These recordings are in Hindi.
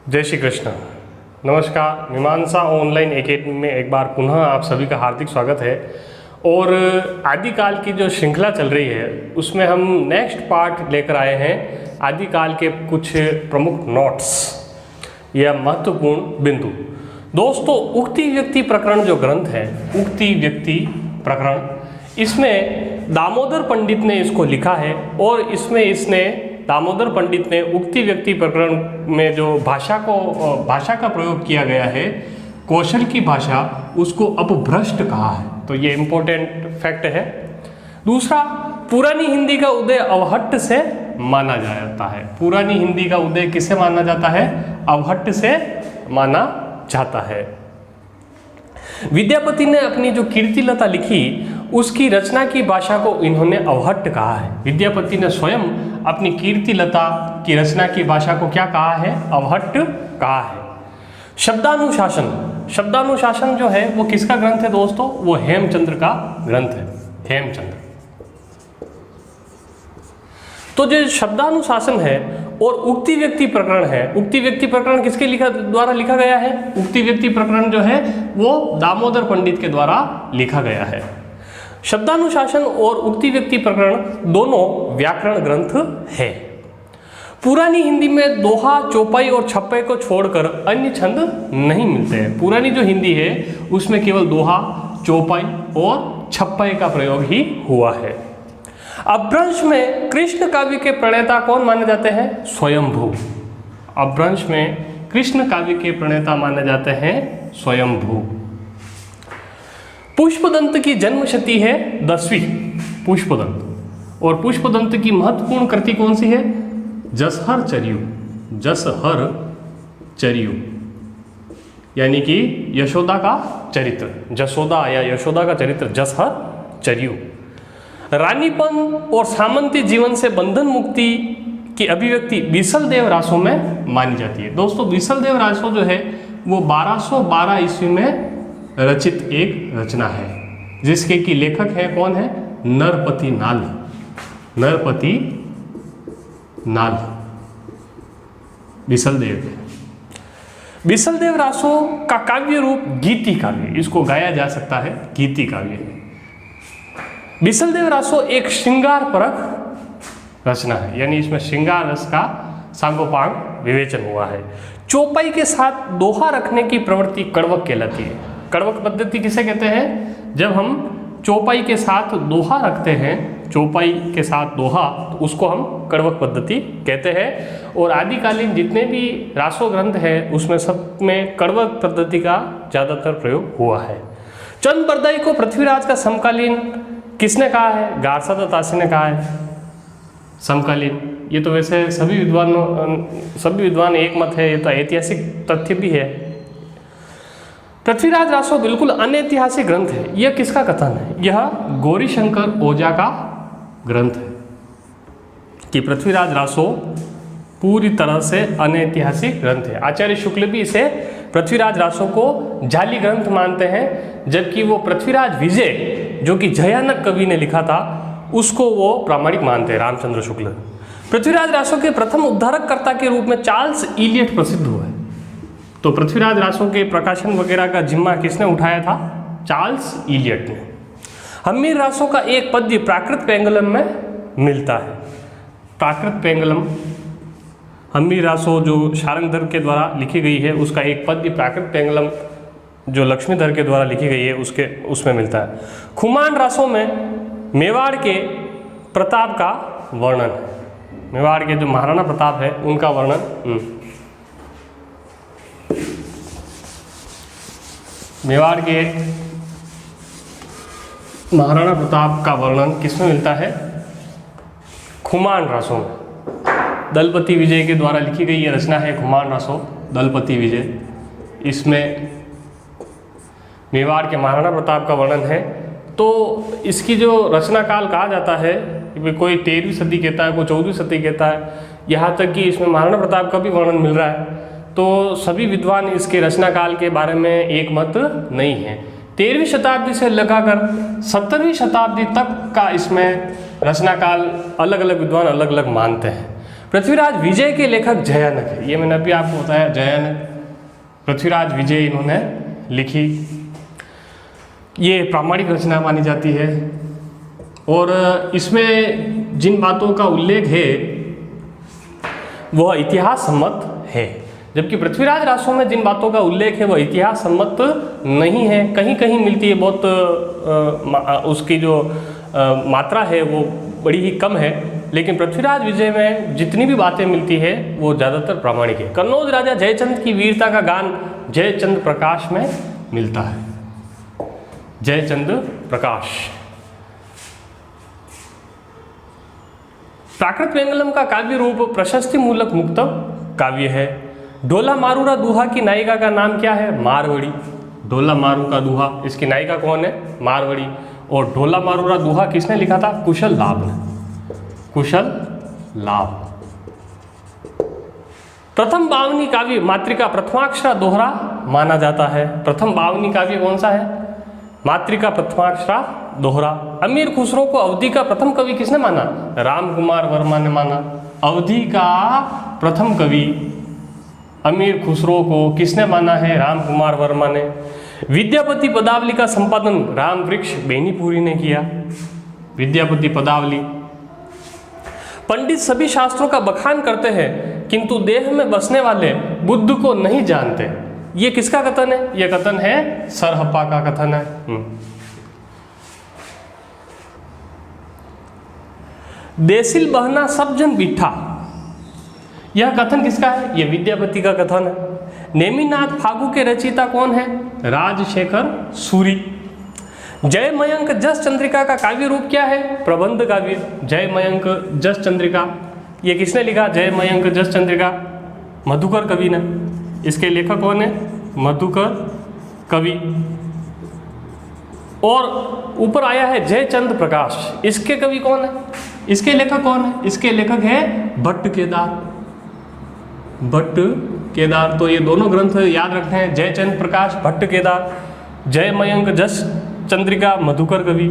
जय श्री कृष्ण। नमस्कार। मीमांसा ऑनलाइन एकेडमी में एक बार पुनः आप सभी का हार्दिक स्वागत है। और आदिकाल की जो श्रृंखला चल रही है उसमें हम नेक्स्ट पार्ट लेकर आए हैं आदिकाल के कुछ प्रमुख नोट्स या महत्वपूर्ण बिंदु। दोस्तों, उक्ति व्यक्ति प्रकरण जो ग्रंथ है, उक्ति व्यक्ति प्रकरण, इसमें दामोदर पंडित ने इसको लिखा है और इसमें दामोदर पंडित ने उक्ति व्यक्ति प्रकरण में जो भाषा का प्रयोग किया गया है, कौशल की भाषा, उसको अपभ्रष्ट कहा है। तो ये इम्पोर्टेंट फैक्ट है। दूसरा, पुरानी हिंदी का उदय अवहट्ट से माना जाता है। पुरानी हिंदी का उदय किससे माना जाता है? अवहट्ट से माना जाता है। विद्यापति ने अपनी जो कीर्तिलता लिखी उसकी रचना की भाषा को इन्होंने अवहट्ट कहा है। विद्यापति ने स्वयं अपनी कीर्तिलता की रचना की भाषा को क्या कहा है? अवहट्ट कहा है। शब्दानुशासन, शब्दानुशासन जो है वो किसका ग्रंथ है दोस्तों? वो हेमचंद्र का ग्रंथ है, हेमचंद्र। तो जो शब्दानुशासन है और उक्ति व्यक्ति प्रकरण है, उक्ति व्यक्ति प्रकरण किसके द्वारा लिखा गया है? उक्ति व्यक्ति प्रकरण जो है वो दामोदर पंडित के द्वारा लिखा गया है। शब्दानुशासन और उक्ति व्यक्ति प्रकरण दोनों व्याकरण ग्रंथ है। पुरानी हिंदी में दोहा, चौपाई और छप्पे को छोड़कर अन्य छंद नहीं मिलते हैं। पुरानी जो हिंदी है उसमें केवल दोहा, चौपाई और छप्पे का प्रयोग ही हुआ है। अपभ्रंश में कृष्ण काव्य के प्रणेता कौन माने जाते हैं? स्वयंभू। अपभ्रंश में कृष्ण काव्य के प्रणेता माने जाते हैं स्वयंभू। पुष्पदंत की जन्मशती है 10वीं, पुष्पदंत। और पुष्पदंत की महत्वपूर्ण कृति कौन सी है? जसहर चरियु, जसहर चरियु, यानी कि यशोदा का चरित्र, जसोदा या यशोदा का चरित्र जसहर चरियु। रानीपन और सामंती जीवन से बंधन मुक्ति की अभिव्यक्ति बीसलदेव रासों में मानी जाती है। दोस्तों, बीसलदेव रासों जो है वो 1212 ईस्वी में रचित एक रचना है, जिसके की लेखक है कौन है? नरपति नाल, नरपति नाल, बीसलदेव। बीसलदेव रासों का काव्य रूप गीति काव्य, इसको गाया जा सकता है, गीति काव्य। बीसलदेव रासो एक श्रृंगार परक रचना है, यानी इसमें श्रृंगार रस का सांगोपांग विवेचन हुआ है। चौपाई के साथ दोहा रखने की प्रवृत्ति कड़वक कहलाती है। कड़वक पद्धति किसे कहते हैं? जब हम चौपाई के साथ दोहा रखते हैं, चौपाई के साथ दोहा, तो उसको हम कड़वक पद्धति कहते हैं। और आदिकालीन जितने भी रासो ग्रंथ है उसमें सब में कड़वक पद्धति का ज़्यादातर प्रयोग हुआ है। चंद बरदाई को पृथ्वीराज का समकालीन किसने कहा है? गारसादा तासी ने कहा है समकालीन। ये तो वैसे सभी विद्वान एक मत है, ये तो ऐतिहासिक तथ्य भी है। पृथ्वीराज रासो बिल्कुल अनैतिहासिक ग्रंथ है। यह किसका कथन है? यह गौरीशंकर ओझा का ग्रंथ है कि पृथ्वीराज रासो पूरी तरह से अनैतिहासिक ग्रंथ है। आचार्य शुक्ल भी इसे पृथ्वीराज रासो को जाली ग्रंथ मानते हैं, जबकि वो पृथ्वीराज विजय जो कि जयानक कवि ने लिखा था उसको वो प्रामाणिक मानते हैं, रामचंद्र शुक्ल। पृथ्वीराज रासो के प्रथम उद्धारकर्ता के रूप में चार्ल्स इलियट प्रसिद्ध हुए। तो पृथ्वीराज रासो के प्रकाशन वगैरह का जिम्मा किसने उठाया था? चार्ल्स इलियट ने। हम्मीर रासो का एक पद्य प्राकृत पेंगलम में मिलता है। प्राकृत पेंगलम, हम्मीर रासो जो शारंगधर के द्वारा लिखी गई है, उसका एक पद्य प्राकृत पेंगलम जो लक्ष्मीधर के द्वारा लिखी गई है उसमें मिलता है। खुमान रासों में मेवाड़ के प्रताप का वर्णन है। मेवाड़ के जो महाराणा प्रताप है उनका वर्णन, मेवाड़ के महाराणा प्रताप का वर्णन किसमें मिलता है? खुमान रासों में। दलपति विजय के द्वारा लिखी गई ये रचना है खुमान रासो, दलपति विजय। इसमें मेवाड़ के महाराणा प्रताप का वर्णन है। तो इसकी जो रचना काल कहा जाता है, कोई 13वीं सदी कहता है, कोई 14वीं सदी कहता है, यहाँ तक कि इसमें महाराणा प्रताप का भी वर्णन मिल रहा है। तो सभी विद्वान इसके रचना काल के बारे में एक मत नहीं है। 13वीं शताब्दी से लगाकर 17वीं शताब्दी तक का इसमें रचना काल अलग अलग विद्वान अलग अलग मानते हैं। पृथ्वीराज विजय के लेखक जयानक है, ये मैंने अभी आपको बताया, जयानक पृथ्वीराज विजय इन्होंने लिखी। ये प्रामाणिक रचना मानी जाती है और इसमें जिन बातों का उल्लेख है वह इतिहास सम्मत है, जबकि पृथ्वीराज रासो में जिन बातों का उल्लेख है वह इतिहास सम्मत नहीं है। कहीं कहीं मिलती है, बहुत उसकी जो मात्रा है वो बड़ी ही कम है, लेकिन पृथ्वीराज विजय में जितनी भी बातें मिलती है वो ज़्यादातर प्रामाणिक है। कन्नौज राजा जयचंद की वीरता का गान जयचंद प्रकाश में मिलता है, जयचंद प्रकाश। प्राकृत वेंगलम का काव्य रूप प्रशस्ति मूलक मुक्तक काव्य है। ढोला मारूरा दूहा की नायिका का नाम क्या है? मारवड़ी। ढोला मारू का दूहा, इसकी नायिका कौन है? मारवड़ी। और ढोला मारूरा दूहा किसने लिखा था? कुशल लाभ ने, कुशल लाभ। प्रथम बावनी काव्य मातृका प्रथमाक्षरा दोहरा माना जाता है। प्रथम बावनी काव्य कौन सा है? मातृका प्रथमाक्षरा दोहरा। अमीर खुसरो को अवधि का प्रथम कवि किसने माना? राम कुमार वर्मा ने माना। अवधि का प्रथम कवि अमीर खुसरो को किसने माना है? राम कुमार वर्मा ने। विद्यापति पदावली का संपादन राम वृक्ष बेनीपुरी ने किया। विद्यापति पदावली। पंडित सभी शास्त्रों का बखान करते हैं किंतु देह में बसने वाले बुद्ध को नहीं जानते। ये किसका कथन है? यह कथन है सरहप्पा का कथन है। देसिल बहना सब जन बिठा, यह कथन किसका है? यह विद्यापति का कथन है। नेमिनाथ फागु के रचयिता कौन है? राजशेखर सूरी। जय मयंक जस चंद्रिका का काव्य रूप क्या है? प्रबंध काव्य। जय मयंक जस चंद्रिका, ये किसने लिखा? जय मयंक जस चंद्रिका, मधुकर कवि ने। इसके लेखक कौन है? मधुकर कवि। और ऊपर आया है जयचंद प्रकाश, इसके कवि कौन है? इसके लेखक कौन है? इसके लेखक है भट्ट केदार, भट्ट केदार। तो ये दोनों ग्रंथ याद रखते हैं, जयचंद प्रकाश, भट्ट केदार। जय मयंक जस चंद्रिका, मधुकर कवि।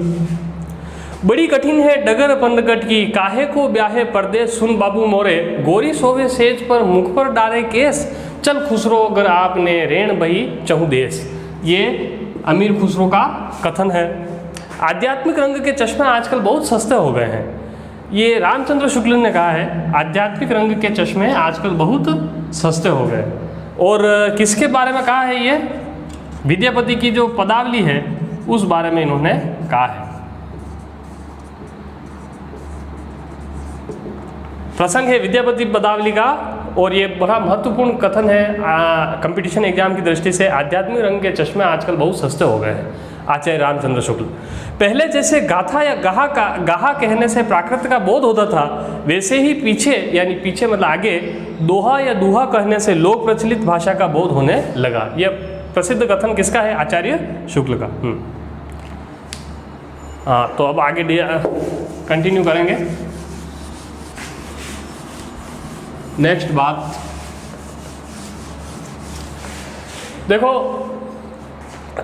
बड़ी कठिन है डगर पंदकट की, काहे को ब्याहे परदेश सुन बाबू मोरे, गोरी सोवे सेज पर मुख पर डारे केस, चल खुसरो अगर आपने रेण बही चहु देश। ये अमीर खुसरो का कथन है। आध्यात्मिक रंग के चश्मे आजकल बहुत सस्ते हो गए हैं, ये रामचंद्र शुक्ल ने कहा है। आध्यात्मिक रंग के चश्मे आजकल बहुत सस्ते हो गए। और किसके बारे में कहा है? ये विद्यापति की जो पदावली है उस बारे में इन्होंने कहा है। प्रसंग है विद्यापति पदावली का, और ये बड़ा महत्वपूर्ण कथन है कंपटीशन एग्जाम की दृष्टि से। आध्यात्मिक रंग के चश्मे आजकल बहुत सस्ते हो गए हैं। आचार्य रामचंद्र शुक्ल। पहले जैसे गाथा या गाहा कहने से प्राकृत का बोध होता था, वैसे ही पीछे, यानी पीछे मतलब आगे, दोहा या दूहा कहने से लोक प्रचलित भाषा का बोध होने लगा। यह प्रसिद्ध कथन किसका है? आचार्य शुक्ल का। हाँ, तो अब आगे कंटिन्यू करेंगे। नेक्स्ट बात देखो,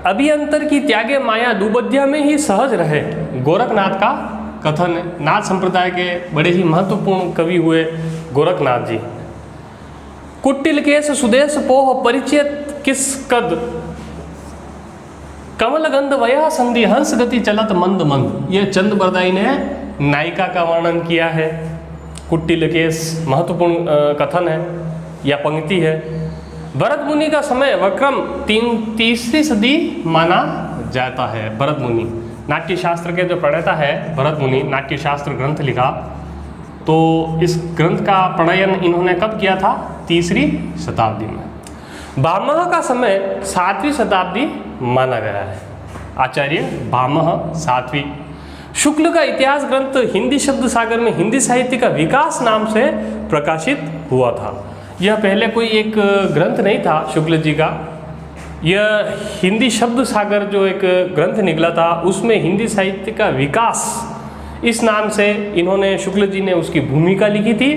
अभियंतर की त्यागे माया दुबध्या में ही सहज रहे, गोरखनाथ का कथन है। नाथ संप्रदाय के बड़े ही महत्वपूर्ण कवि हुए गोरखनाथ जी। कुटिल केश सुदेश पोह परिचय किस कद, कमल गंध वया संधि हंस गति चलत मंद मंद। ये चंद बरदाई ने नायिका का वर्णन किया है। कुटिल केश महत्वपूर्ण कथन है या पंक्ति है। भरत मुनि का समय वक्रम तीसरी सदी माना जाता है। भरत मुनि नाट्य शास्त्र के जो प्रणेता है भरत मुनि, नाट्य शास्त्र ग्रंथ लिखा, तो इस ग्रंथ का प्रणयन इन्होंने कब किया था? तीसरी शताब्दी में। भामह का समय 7वीं शताब्दी माना गया है। आचार्य भामह 7वीं। शुक्ल का इतिहास ग्रंथ हिंदी शब्द सागर में हिंदी साहित्य का विकास नाम से प्रकाशित हुआ था। यह पहले कोई एक ग्रंथ नहीं था शुक्ल जी का, यह हिंदी शब्द सागर जो एक ग्रंथ निकला था उसमें हिंदी साहित्य का विकास इस नाम से इन्होंने, शुक्ल जी ने उसकी भूमिका लिखी थी।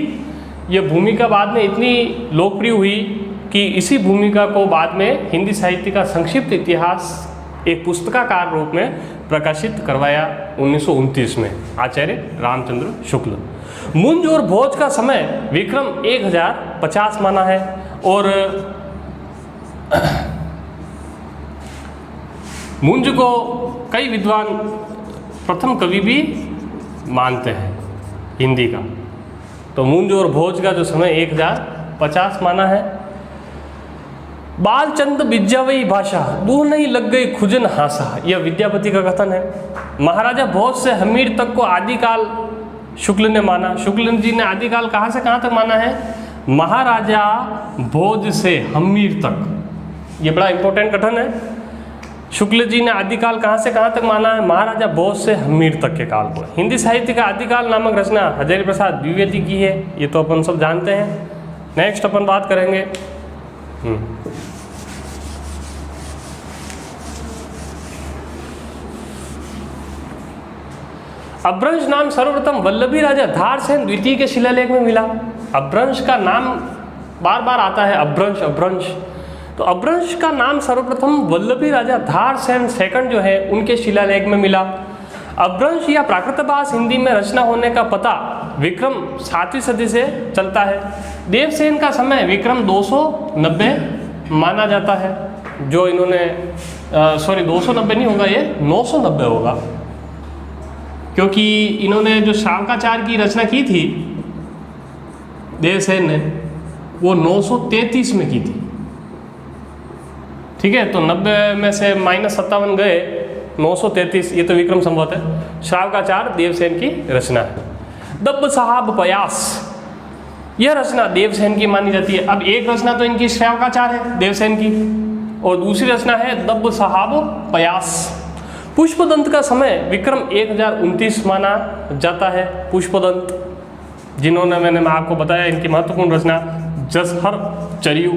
यह भूमिका बाद में इतनी लोकप्रिय हुई कि इसी भूमिका को बाद में हिंदी साहित्य का संक्षिप्त इतिहास एक पुस्तकाकार रूप में प्रकाशित करवाया 1929 में आचार्य रामचंद्र शुक्ल। मुंज और भोज का समय विक्रम 1050 माना है और मुंज को कई विद्वान प्रथम कवि भी मानते हैं हिंदी का। तो मुंज और भोज का जो समय 1050 माना है। बालचंद विद्यावई भाषा दूर नहीं लग गई खुजन हासा, यह विद्यापति का कथन है। महाराजा भोज से हमीर तक को आदिकाल शुक्ल ने माना। शुक्ल जी ने आदिकाल कहाँ से कहाँ तक माना है? महाराजा भोज से हमीर तक, ये बड़ा इंपॉर्टेंट कथन है। शुक्ल जी ने आदिकाल कहाँ से कहाँ तक माना है? महाराजा भोज से हमीर तक के काल को। हिंदी साहित्य का आदिकाल नामक रचना हजारी प्रसाद द्विवेदी की है, ये तो अपन सब जानते हैं। नेक्स्ट अपन बात करेंगे अपभ्रंश नाम सर्वप्रथम वल्लभी राजा धारसेन द्वितीय के शिलालेख में मिला। अपभ्रंश का नाम बार बार आता है, अपभ्रंश अपभ्रंश। तो अपभ्रंश का नाम सर्वप्रथम वल्लभी राजा धारसेन सेकंड जो है उनके शिलालेख में मिला। अपभ्रंश या प्राकृतभास हिंदी में रचना होने का पता विक्रम 7वीं सदी से चलता है। देवसेन का समय विक्रम 290 माना जाता है। जो इन्होंने 290 नहीं होगा, ये 990 होगा, क्योंकि इन्होंने जो शावकाचार की रचना की थी देवसेन ने, वो 933 में की थी। ठीक है, तो 90 में से -57 गए, 933, ये तो विक्रम संवत है। श्रावकाचार देवसेन की रचना है। दब्ब साहब पयास, यह रचना देवसेन की मानी जाती है। अब एक रचना तो इनकी श्रावकाचार है देवसेन की, और दूसरी रचना है दब्ब साहब पयास। पुष्पदंत का समय विक्रम 1029 माना जाता है। पुष्पदंत जिन्होंने मैं आपको बताया इनकी महत्वपूर्ण रचना जसहर चरियु।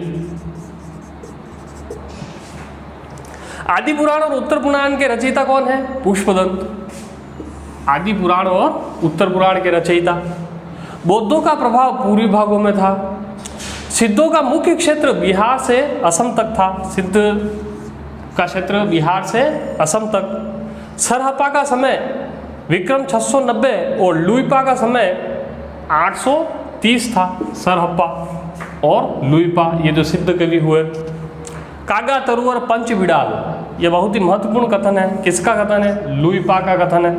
आदि पुराण और उत्तर पुराण के रचयिता कौन है? पुष्पदंत। आदि पुराण और उत्तर पुराण के रचयिता। बौद्धों का प्रभाव पूर्वी भागों में था। सिद्धों का मुख्य क्षेत्र बिहार से असम तक था। सिद्ध का क्षेत्र बिहार से असम तक। सरहप्पा का समय विक्रम 690 और लुइपा का समय 830 था। सरहप्पा और लुइपा ये जो सिद्ध कवि हुए। कागा तरुवर पंच बिडाल, यह बहुत ही महत्वपूर्ण कथन है। किसका कथन है? लुइपा का कथन है।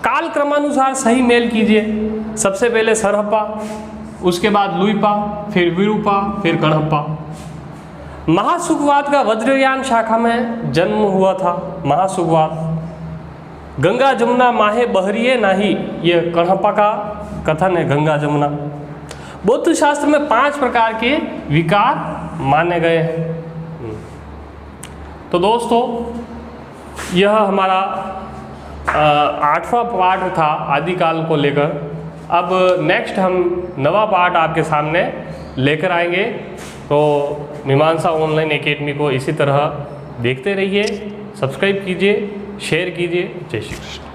काल क्रमानुसार सही मेल कीजिए। सबसे पहले सरहप्पा, उसके बाद लुइपा, फिर विरूपा, फिर गणहप्पा। महासुखवाद का वज्रयान शाखा में जन्म हुआ था। महासुखवाद। गंगा जमुना माहे बहरिए नाही, यह गणहप्पा का कथन है। गंगा जमुना। बौद्ध शास्त्र में 5 प्रकार के विकार माने गए हैं। तो दोस्तों यह हमारा 8वां पार्ट था आदिकाल को लेकर। अब नेक्स्ट हम 9वां पार्ट आपके सामने लेकर आएंगे। तो मीमांसा ऑनलाइन एकेडमी को इसी तरह देखते रहिए, सब्सक्राइब कीजिए, शेयर कीजिए। जय श्री कृष्ण।